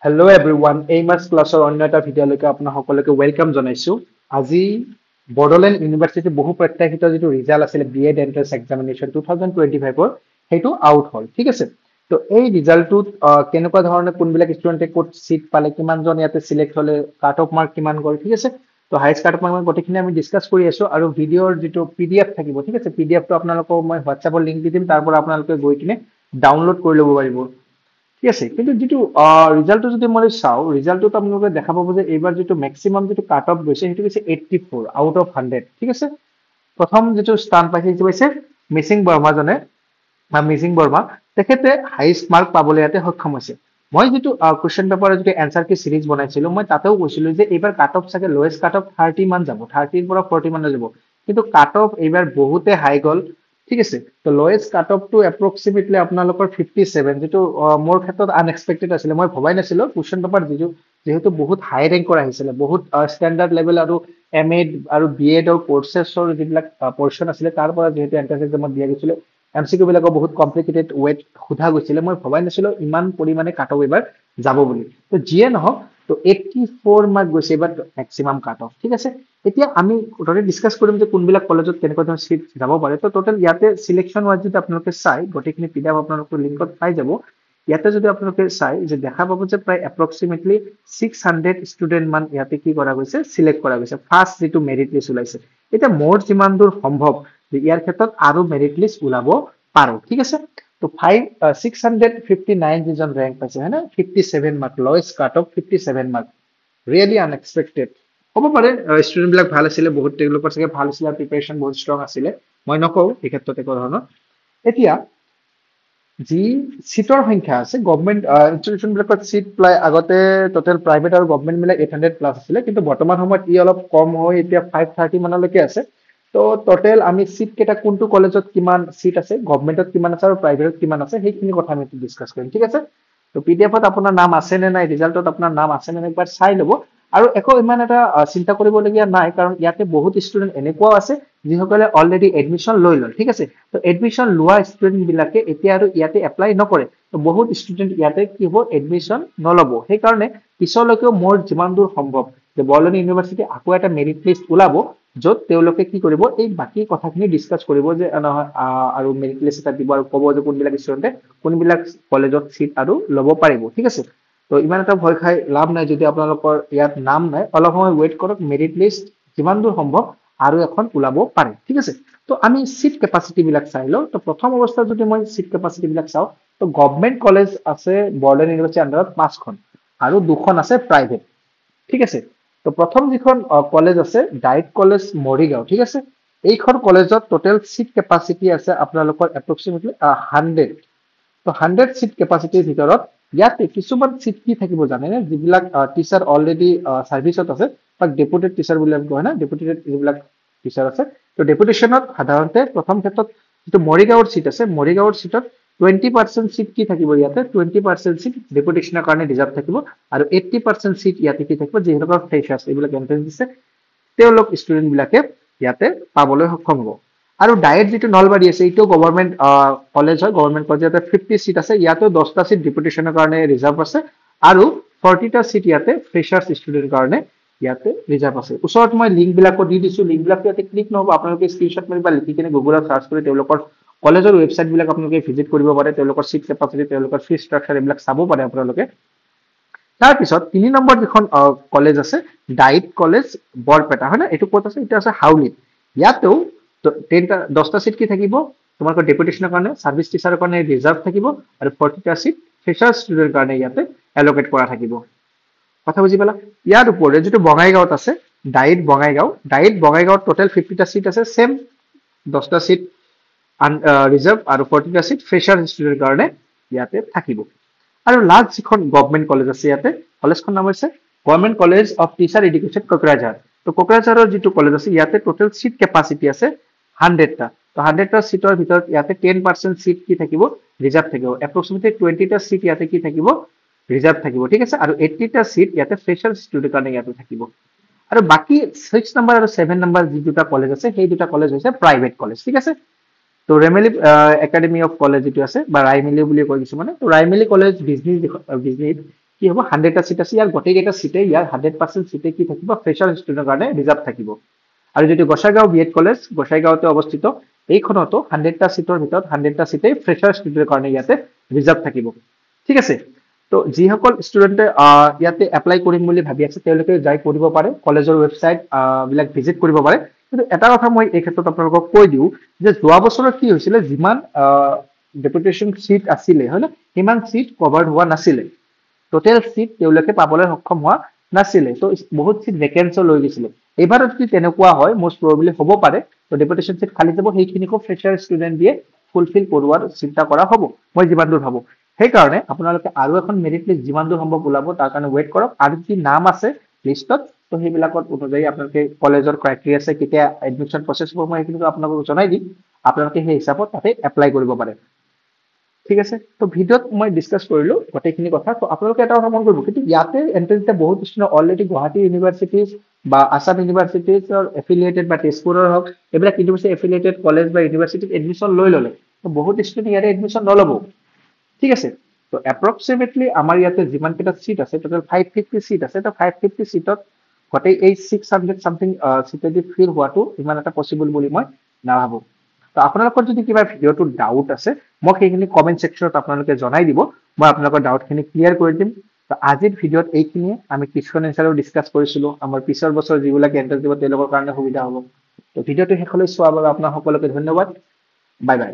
Hello everyone, Amos ক্লাছৰ অন্য এটা ভিডিঅ'লৈকে আপোনাক সকলোকে ওয়েলকাম জনাইছো। আজি বড়োলেণ্ড ইউনিভাৰ্চিটি বহু প্ৰত্যাশিত যিটো ৰিজাল্ট আছিল বিএড এন্ট্ৰেন্স এক্সামিনেশ্যন 2025 সেইটো আউট হ'ল। ঠিক আছে। তো এই ৰিজাল্টটোত কেনেকুৱা ধৰণে কোনবিলাক ষ্টুডেণ্টে ক'ত সিট পালে, কিমানজন ইয়াতে সিলেক্ট হ'লে, কাট অফ মাৰ্ক কিমান গ'ল, ঠিক আছে। তো হাইয়েষ্ট কাট অফ মাৰ্ক গোটেইখিনি আমি ডিসকাস কৰি আছো আৰু ভিডিঅ'ৰ যিটো পিডিএফ থাকিব, ঠিক আছে। পিডিএফটো আপোনালোকক মই হোৱাটছএপৰ লিংক দি দিম, তাৰ পৰা আপোনালোকে গৈ কিনে ডাউনলোড কৰি ল'ব পাৰিব। ঠিক আছে। কিন্তু যিটো ৰিজাল্টটো যদি মই চাওঁ, ৰিজাল্টটোত আপোনালোকে দেখা পাব যে এইবাৰ যিটো মেক্সিমাম যিটো কাট অফ গৈছে সেইটো হৈছে 84 আউট অফ 100। ঠিক আছে। প্ৰথম যিটো স্থান পাইছে সেইটো পাইছে মিচিং বৰ্মাজনে বা মিচিং বৰ্মা, তেখেতে হাইয়েষ্ট মাৰ্ক পাবলৈ ইয়াতে সক্ষম হৈছে। মই যিটো কুৱেশ্যন পেপাৰৰ যিটো এনচাৰ কি সিৰিজ বনাইছিলো, মই তাতেও কৈছিলো যে এইবাৰ কাট অফ চাগে লোৱেষ্ট কাট অফ 30 মান যাব, 30ৰ পৰা 40 মান যাব। কিন্তু কাট অফ এইবাৰ বহুতে হাই গ'ল। ঠিক আছে। তো লোৱেষ্ট কাট অফটো এপ্ৰক্সিমেটলি আপোনালোকৰ 57, যিটো মোৰ ক্ষেত্ৰত আনএক্সপেক্টেড আছিলে। মই ভবাই নাছিলো কুৱেশ্যন পেপাৰ যিহেতু বহুত হাই ৰেংকৰ আহিছিলে, বহুত ষ্টেণ্ডাৰ্ড লেভেল আৰু এম এড আৰু বি এডৰ কৰ্চেছৰ যিবিলাক পৰ্চন আছিলে তাৰ পৰা যিহেতু এন্ট্ৰেন্স এক্সামত দিয়া গৈছিলে, এমচিকিউ বিলাকৰ বহুত কমপ্লিকেটেড ৱেট সোধা গৈছিলে। মই ভবাই নাছিলো ইমান পৰিমাণে কাট অফ এইবাৰ যাব বুলি। তো যিয়ে নহওক, তো 84 মাৰ্ক গৈছে এইবাৰ মেক্সিমাম কাট অফ। ঠিক আছে। এতিয়া আমি টোটেল ডিসকাস কৰিম যে কোনবিলাক কলেজত কেনেকুৱা ধৰণৰ সিট যাব পাৰে। তো টোটেল ইয়াতে সিলেকশন ৱাইজ যদি আপোনালোকে চাই, গোটেইখিনি পিডিএফ আপোনালোকে লিংকত পাই যাব। ইয়াতে যদি আপোনালোকে চাই যে দেখা পাব যে প্ৰায় এপ্ৰক্সিমেটলি 600 ষ্টুডেণ্ট মান ইয়াতে কি কৰা গৈছে, সিলেক্ট কৰা গৈছে। ফাৰ্ষ্ট যিটো মেৰিট লিষ্ট ওলাইছে, এতিয়া মোৰ যিমান দূৰ সম্ভৱ যে ইয়াৰ ক্ষেত্ৰত আৰু মেৰিট লিষ্ট ওলাব পাৰো। ঠিক আছে। তো 659 যিজন ৰেংক পাইছে, হয় না, 57 mark, lowest cut off 57 mark, really unexpected. হ'ব পাৰে ষ্টুডেণ্ট বিলাক ভাল আছিলে, বহুত তেওঁলোকৰ চাগে ভাল আছিলে, প্ৰিপাৰেশ্যন বহুত ষ্ট্ৰং আছিলে, মই নকওঁ এই ক্ষেত্ৰত একো ধৰণৰ। এতিয়া যি সিটৰ সংখ্যা আছে, গভৰ্ণমেণ্ট ইনষ্টিটিউশ্যন বিলাকত সিট প্ৰায় আগতে টোটেল প্ৰাইভেট আৰু গভৰ্ণমেণ্ট মিলাই 800 প্লাছ আছিলে, কিন্তু বৰ্তমান সময়ত ই অলপ কম হৈ এতিয়া 530 মানলৈকে আছে। তো টোটেল আমি সিট কেইটা কোনটো কলেজত কিমান সিট আছে, গভৰ্ণমেণ্টত কিমান আছে আৰু প্ৰাইভেটত কিমান আছে, সেইখিনি কথা আমি ডিসকাস কৰিম। ঠিক আছে। তো পিডিএফত আপোনাৰ নাম আছে নে নাই, ৰিজাল্টত আপোনাৰ নাম আছে নে নাই একবাৰ চাই ল'ব। আৰু একো ইমান এটা চিন্তা কৰিবলগীয়া নাই, কাৰণ ইয়াতে বহুত ষ্টুডেণ্ট এনেকুৱাও আছে যিসকলে অলৰেডি এডমিশ্যন লৈ লয়। ঠিক আছে। তো এডমিশ্যন লোৱা ষ্টুডেণ্ট বিলাকে এতিয়া আৰু ইয়াতে এপ্লাই নকৰে। তো বহুত ষ্টুডেণ্ট ইয়াতে কি হ'ব, এডমিশ্যন নল'ব। সেইকাৰণে পিছলৈকেও মোৰ যিমান দূৰ সম্ভৱ যে বড়োলেণ্ড ইউনিভাৰ্চিটি আকৌ এটা মেৰিট লিষ্ট ওলাব, য'ত তেওঁলোকে কি কৰিব, এই বাকী কথাখিনি ডিসকাস কৰিব যে নহয় আৰু মেৰিট লিষ্ট এটা দিব আৰু ক'ব যে কোনবিলাক ষ্টুডেণ্টে কোনবিলাক কলেজত সিট আৰু ল'ব পাৰিব। ঠিক আছে। তো ইমান এটা ভয় খাই লাভ নাই, যদি আপোনালোকৰ ইয়াত নাম নাই অলপ সময় ৱেইট কৰক, মেৰিট লিষ্ট যিমান দূৰ সম্ভৱ আৰু এখন ওলাব পাৰে। ঠিক আছে। তো আমি সিট কেপাচিটি বিলাক চাই লওঁ। তো প্ৰথম অৱস্থাত যদি মই সিট কেপাচিটি বিলাক চাওঁ, তো গভৰ্ণমেণ্ট কলেজ আছে বড়োলেণ্ড ইউনিভাৰ্চিটিৰ আণ্ডাৰত 5খন আৰু 2খন আছে প্ৰাইভেট। ঠিক আছে। তো প্ৰথম যিখন কলেজ আছে ডাইট কলেজ মৰিগাঁও। ঠিক আছে। এইখন কলেজত টোটেল সিট কেপাচিটি আছে আপোনালোকৰ এপ্ৰক্সিমেটলি 100। তো 100 সিট কেপাচিটিৰ ভিতৰত ইয়াতে কিছুমান সিট কি থাকিব জানেনে, যিবিলাক টিচাৰ অলৰেডি চাৰ্ভিচত আছে, তাক ডেপুটেড টিচাৰ বুলি কয় না, ডেপুটেড যিবিলাক টিচাৰ আছে। তো ডেপুটেশ্যনত সাধাৰণতে প্ৰথম ক্ষেত্ৰত যিটো মৰিগাঁৱৰ সিট আছে, মৰিগাঁৱৰ সিটত 20% সিট কি থাকিব, ইয়াতে 20% সিট ডেপুটেশ্যনৰ কাৰণে ৰিজাৰ্ভ থাকিব, আৰু 80% সিট ইয়াতে কি থাকিব, যিসকলৰ ফ্ৰেচাৰ্ছ এইবিলাক এন্ট্ৰেন্স দিছে তেওঁলোক ষ্টুডেণ্ট বিলাকে ইয়াতে পাবলৈ সক্ষম হ'ব। আৰু ডায়েট যিটো নলবাৰী আছে, এইটো গভৰ্ণমেণ্ট কলেজ হয়, গভৰ্ণমেণ্ট কলেজ, ইয়াতে 50 সিট আছে, ইয়াতেও 10টা সিট ডেপুটেশ্যনৰ কাৰণে ৰিজাৰ্ভ আছে, আৰু 40টা সিট ইয়াতে ফ্ৰেচাৰ্ছ ষ্টুডেণ্টৰ কাৰণে ইয়াতে ৰিজাৰ্ভ আছে। ওচৰত মই লিংক বিলাকো দি দিছো, লিংক বিলাক ইয়াতে ক্লিক নহ'ব, আপোনালোকে স্ক্ৰীনশ্বট মাৰি বা লিখি কিনে গুগলত চাৰ্চ কৰি তেওঁলোকৰ কলেজৰ ৱেবছাইট বিলাক আপোনালোকে ভিজিট কৰিব পাৰে, তেওঁলোকৰ সিট কেপাচিটি, তেওঁলোকৰ ফি ষ্ট্ৰাকচাৰ এইবিলাক চাব পাৰে আপোনালোকে। তাৰপিছত 3 নম্বৰ যিখন কলেজ আছে ডাইট কলেজ বৰপেটা, হয় না, এইটো ক'ত আছে, এইটো আছে হাউলিত। ইয়াতেও 10টা সিট কি থাকিব, তোমালোকৰ ডেপুটেশ্যনৰ কাৰণে, চাৰ্ভিচ টিচাৰৰ কাৰণে ৰিজাৰ্ভ থাকিব, আৰু 40টা সিট ফ্ৰেচাৰ ষ্টুডেণ্টৰ কাৰণে ইয়াতে এলকেট কৰা থাকিব। কথা বুজি পালা। ইয়াৰ উপৰে যিটো বঙাইগাঁৱত আছে ডাইট বঙাইগাঁৱত টোটেল 50টা সিট আছে, সেম 10টা সিট ৰিজাৰ্ভ আৰু 40টা সিট ফ্ৰেচাৰ ষ্টুডেণ্টৰ কাৰণে ইয়াতে থাকিব। আৰু লাষ্ট যিখন গভৰ্ণমেণ্ট কলেজ আছে, ইয়াতে কলেজখন নাম হৈছে government college of teacher education Kokrajhar. তো কোকৰাঝাৰৰ যিটো কলেজ আছে, ইয়াতে টোটেল সিট কেপাচিটি আছে 100টা। তো 100টা সিটৰ ভিতৰত ইয়াতে 10% সিট কি থাকিব, ৰিজাৰ্ভ থাকিব। এপ্ৰক্সিমেটলি 20টা সিট ইয়াতে কি থাকিব, ৰিজাৰ্ভ থাকিব। ঠিক আছে। আৰু 80টা সিট ইয়াতে ফ্ৰেচাৰ ষ্টুডেণ্টৰ কাৰণে ইয়াতে থাকিব। আৰু বাকী 6 নম্বৰ আৰু 7 নম্বৰ যি দুটা কলেজ আছে, সেই দুটা কলেজ হৈছে প্ৰাইভেট কলেজ। ঠিক আছে। তো ৰেমেলি একাডেমি অফ কলেজ যিটো আছে, বা ৰাইমেলি বুলি কয় কিছুমানে, তো ৰাইমেলি কলেজ বিজনীত কি হ'ব 100টা সিট আছে ইয়াৰ গোটেইকেইটা সিটে ইয়াৰ 100% সিটে কি থাকিব ফ্ৰেচাৰ ষ্টুডেন্টৰ কাৰণে ৰিজাৰ্ভ থাকিব আৰু যদি গোসাইগাঁও বিএড কলেজ গোসাইগাঁওতে অৱস্থিত এইখনতো 100টা সিটৰ ভিতৰত 100টা সিটে ফ্ৰেচাৰ ষ্টুডেন্টৰ কাৰণে ইয়াতে ৰিজাৰ্ভ থাকিব ঠিক আছে তো যিসকল ষ্টুডেন্টে ইয়াতে এপ্লাই কৰিম বুলি ভাবি আছে তেওঁলোকে যাই কৰিব পাৰে কলেজৰ ৱেবছাইট বিলাক ভিজিট কৰিব পাৰে কিন্তু এটা কথা মই এই ক্ষেত্ৰত আপোনালোকক কৈ দিওঁ যে যোৱা বছৰত কি হৈছিলে যিমান ডেপুটেশ্যন সিট আছিলে হয় না সিমান সিট কভাৰ্ড হোৱা নাছিলে টোটেল সিট তেওঁলোকে পাবলৈ সক্ষম হোৱা নাছিলে তো বহুত সিট ভেকেন্সি লৈ গৈছিলে এইবাৰ যদি তেনেকুৱা হয় মোষ্ট প্ৰবাবলি হ'ব পাৰে তো ডেপুটেশ্যন সিট খালি যাব সেইখিনিকো ফ্ৰেচাৰ ষ্টুডেন্ট দিয়ে ফুলফিল কৰোৱাৰ চিন্তা কৰা হ'ব মই যিমান দূৰ ভাবো সেইকাৰণে আপোনালোকে আৰু এখন মেৰিট লিষ্ট যিমান দূৰ সম্ভৱ ওলাব তাৰ কাৰণে ৱেইট কৰক আৰু যি নাম আছে লিষ্টত তো সেইবিলাকত অনুযায়ী আপোনালোকে কলেজৰ ক্ৰাইটেৰিয়া আছে কেতিয়া এডমিশ্যন প্ৰচেছ হ'ব মই এইখিনি আপোনালোকক জনাই দিম আপোনালোকে সেই হিচাপত তাতে এপ্লাই কৰিব পাৰে ঠিক আছে তো ভিডিঅ'ত মই ডিসকাস কৰিলো গোটেইখিনি কথা তো আপোনালোকে এটা কথা মন কৰিব কিন্তু ইয়াতে এন্ট্ৰেন্স দিয়া বহুত ষ্টুডেন্ট অলৰেডি গুৱাহাটী ইউনিভাৰ্চিটিজ বা আসাম ইউনিভাৰ্চিটিজৰ এফিলিয়েটেড বা তেজপুৰৰ হওক এইবিলাক ইউনিভাৰ্চিটি এফিলিয়েটেড কলেজ বা ইউনিভাৰ্চিটিত এডমিশ্যন লৈ ল'লে তো বহুত ষ্টুডেন্ট ইয়াতে এডমিশ্যন নল'ব ঠিক আছে তো এপ্ৰক্সিমেটলি আমাৰ ইয়াতে যিমান কেইটা সিট আছে টোটেল 550 সিট আছে তো 550 সিটত গোটেই এই 600 সামথিং সিটেদি ফিল হোৱাটো ইমান এটা পসিবল বুলি মই নাভাবো তো আপোনালোকৰ যদি কিবা ভিডিঅ'টো ডাউট আছে মোক সেইখিনি কমেন্ট সেকশনত আপোনালোকে জনাই দিব মই আপোনালোকৰ ডাউটখিনি ক্লিয়াৰ কৰি দিম তো আজিৰ ভিডিঅ'ত এইখিনিয়ে আমি কুৱেশ্যন এনসাৰও ডিসকাস কৰিছিলো আমাৰ পিছৰ বছৰ যিবিলাক এন্ট্ৰেন্স দিব তেওঁলোকৰ কাৰণে সুবিধা হ'ব তো ভিডিঅ'টো শেষলৈ চোৱাৰ বাবে আপোনাক সকলোকে ধন্যবাদ বাই বাই